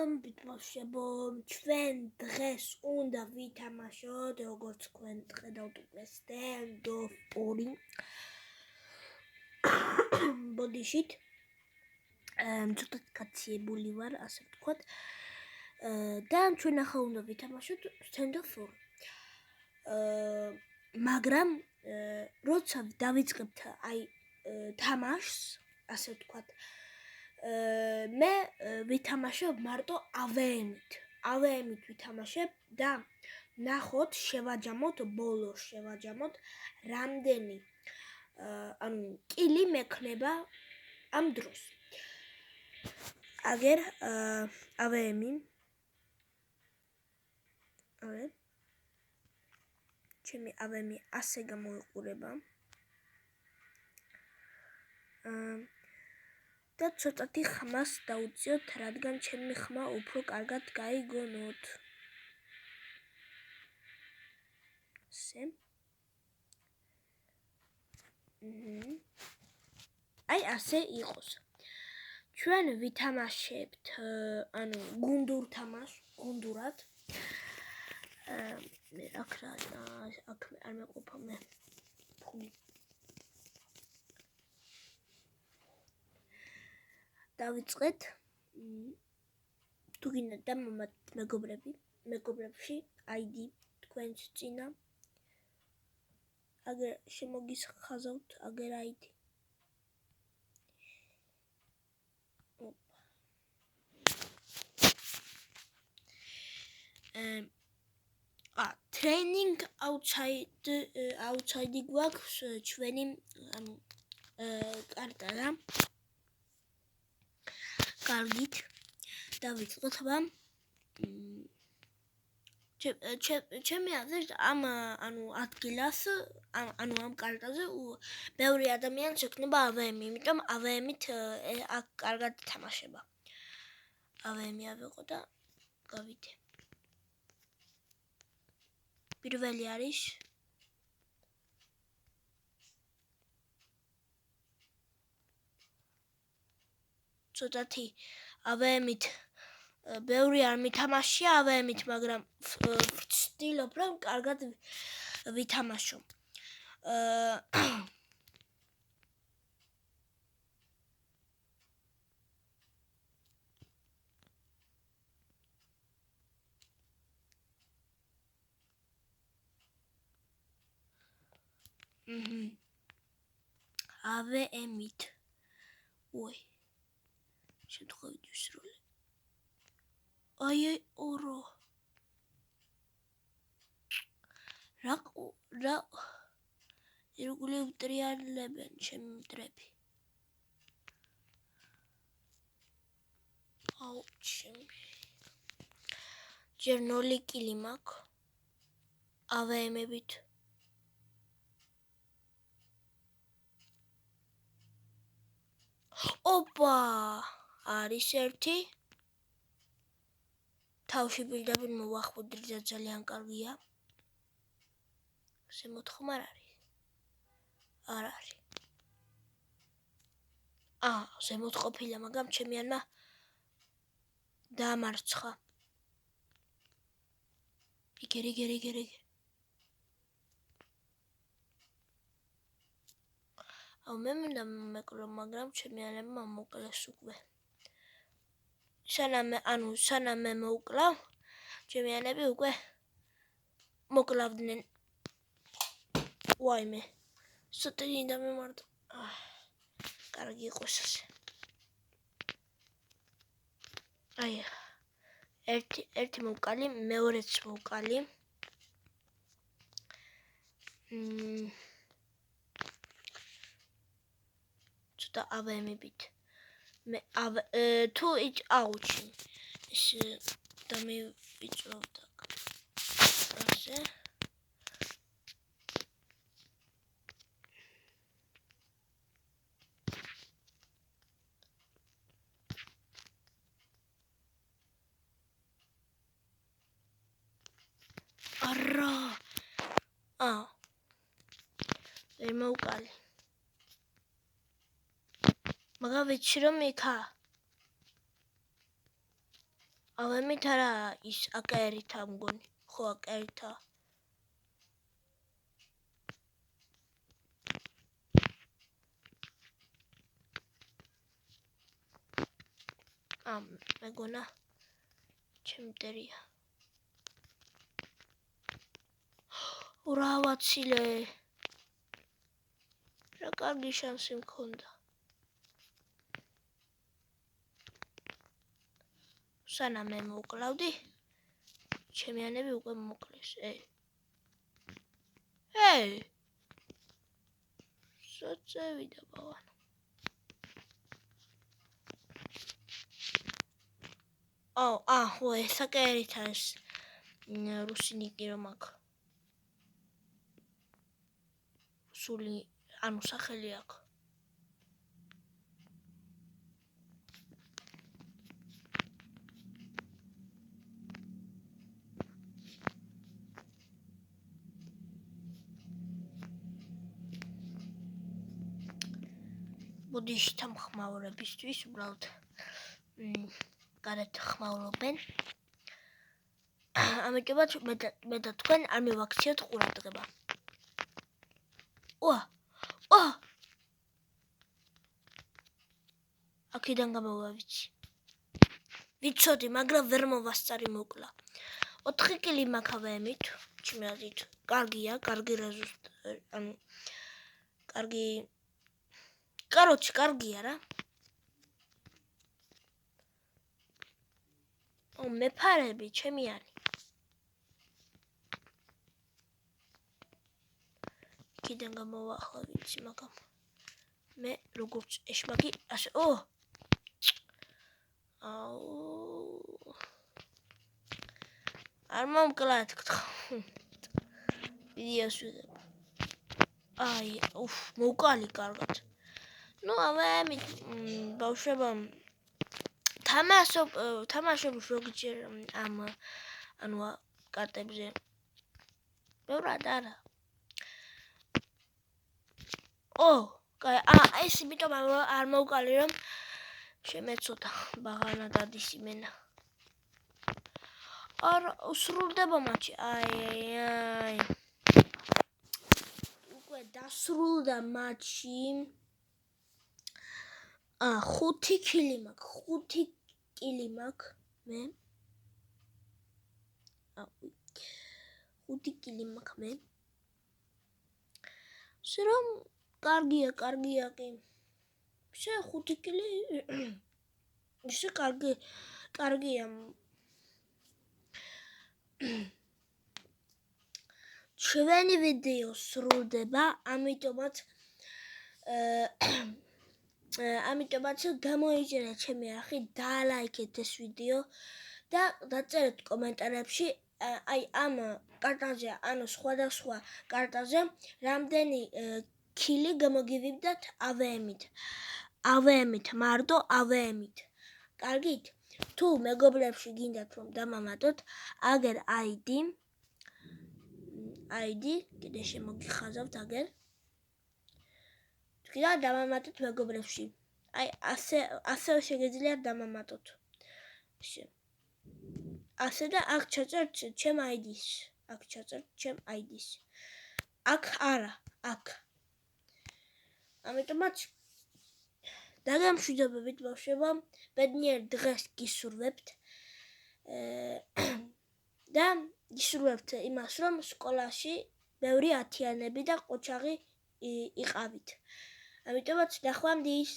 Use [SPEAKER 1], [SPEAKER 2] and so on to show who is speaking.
[SPEAKER 1] მოგესალმებით ბავშვებო, ჩვენ დღეს უნდა ვითამაშოთ, როგორც თქვენ ხედავთ უკვე Stand of 2 ბოდიშით. ცოტა კაციებული ვარ, ასე ვთქვათ. და ჩვენ ახლა უნდა ვითამაშოთ Stand of 2. მაგრამ როცა დავიწყებთ აი თამაშს, ასე ვთქვათ, მე ვითამაშებ მარტო AVM-ით ვითამაშებ და ნახოთ, შევაჯამოთ ბოლოს, რამდენი კილი მექნება ამ დროს. აგერ AVM-ი ჩემი AVM-ი ასე გამოიყურება. და ცოტათი ხმას დაუწიოთ, რადგან ჩემი ხმა უფრო კარგად გაიგონოთ. აი ასე იყოს. ჩვენ ვითამაშებთ გუნდურ თამაშს, გუნდურად. მე აქ არ მეყოფა მე ფული. დავიწყეთ. თუ გინდა და მეგობრებში ID თქვენს წინა. აგერ შემოგისხაზავთ, აგერ ID. Training outside გვაქვს ჩვენი კარტა რა. კარგით. დავიწყოთ აბა. ჩემი აზრით ამ ადგილას, ამ კარტაზე ბევრი ადამიანს ექნება AVM-ი, იმიტომ AVM-ით აქ კარგად ითამაშება. AVM-ი ავიღო და გავიდე. პირველი არის ცოტათი AVM-ით ბევრი არ მითამაშია AVM-ით, მაგრამ ვცდილობ რომ კარგად ვითამაშო. AVM-ით. ой. შეთხოვით ვისროლე. აი ორო. რა ირგვლივ უტრიალებენ ჩემი მტრები. აუ ჩემი. ჯერ 0 კილი მაქვს AVM-ებით. ოპა! არის ერთი. თავში პირდაპირ მოვახმოდრე და ძალიან კარგია. შემოთხმა არ არის. არ არის. შემოთყოფილა, მაგრამ ჩემიანმა დაამარცხა. იგერი. მე მინდა მეკრო, მაგრამ ჩემიანებმა მოკლეს უკვე. სანამ მე მოვკლავ, ჩემიანები უკვე მოკლავდნენ. ვაიმე. სოტრინდა მემართა. კარგი იყოს ასე. აი. ერთი მოვკალი, მეორეც მოვკალი. ცოტა AVM-ებით. მე თუ აუჩი. ეს დამივიწოვდა. ასე. არა. ვერ მოვკალი. მაგრამ ვიცი რომ იქა. ავემით არა ის აკერითა მგონი. ხო აკერითა. მეგონა ჩემტერია. რავაცილე. რა კარგი შანსი მქონდა. სანამ მე მოკლავდი, ჩემიანები უკვე მოკლეს. საწევიდა ბავანო. ხო, ეს აკერითა ეს რუსინიკი რომ აქ. სული, ანუ სახელი აქ. მოდი შთამხმაურებისთვის უბრალოდ გარეთ ხმაურობენ. ამიტომაც მე და თქვენ არ მივაქციოთ ყურადღება. აქედან გამოვავიცი. ვიცოდი, მაგრამ ვერ მოვასწარი მოკლა. 4 კილი მაქავემით, ჩემი აზრით, კარგია, კარგი რეზულტატი, ანუ კარგი კარგია რა. მეფარები ჩემიანი. კიდენ გამოვახლა ვიცი, მაგრამ მე როგორც ეშმაკი, ასე არ მომკლათ. ვიდეოს ვიღებ. მოვკალი კარგად. ავემით ბავშვებო თამაშობ ზოგჯერ ამ კარტებზე. ბევრად არა. ეს იმიტომ არ მოვკალი რომ შემეცოდა ბაღანა დადის იმენა. სრულდება მატჩი. უკვე დასრულდა მატჩი. 5 კილი მაქვს მე. 5 კილი მაქვს მე. სერომ კარგია კი. შე 5 კილი. შე კარგია. ჩვენი ვიდეო სრულდება, ამიტომაც გამოიჭერეთ ჩემი არხი, დაალაიქეთ ეს ვიდეო და დაწერეთ კომენტარებში ამ კარტაზე, ანუ სხვადასხვა კარტაზე რამდენი კილი გამოგივიდათ AVM-ით, მარტო AVM-ით. კარგით? თუ მეგობრებში გინდათ რომ დამამატოთ, აგერ ID კიდე შემოგიხაზავთ აგერ. თქვი და დამამატოთ მეგობრებში. ასე შეგეძლიათ დამამატოთ. ასე და აქ ჩაწერთ ჩემ ID-ს. აქ არა, აქ. ამიტომაც დაგემშვიდობებით ბავშვებო, ბედნიერ დღეს გისურვებთ. და გისურვებთ იმას, რომ სკოლაში ბევრი ათიანები და ყოჩაღი იყავით. ამიტომაც ნახვამდის.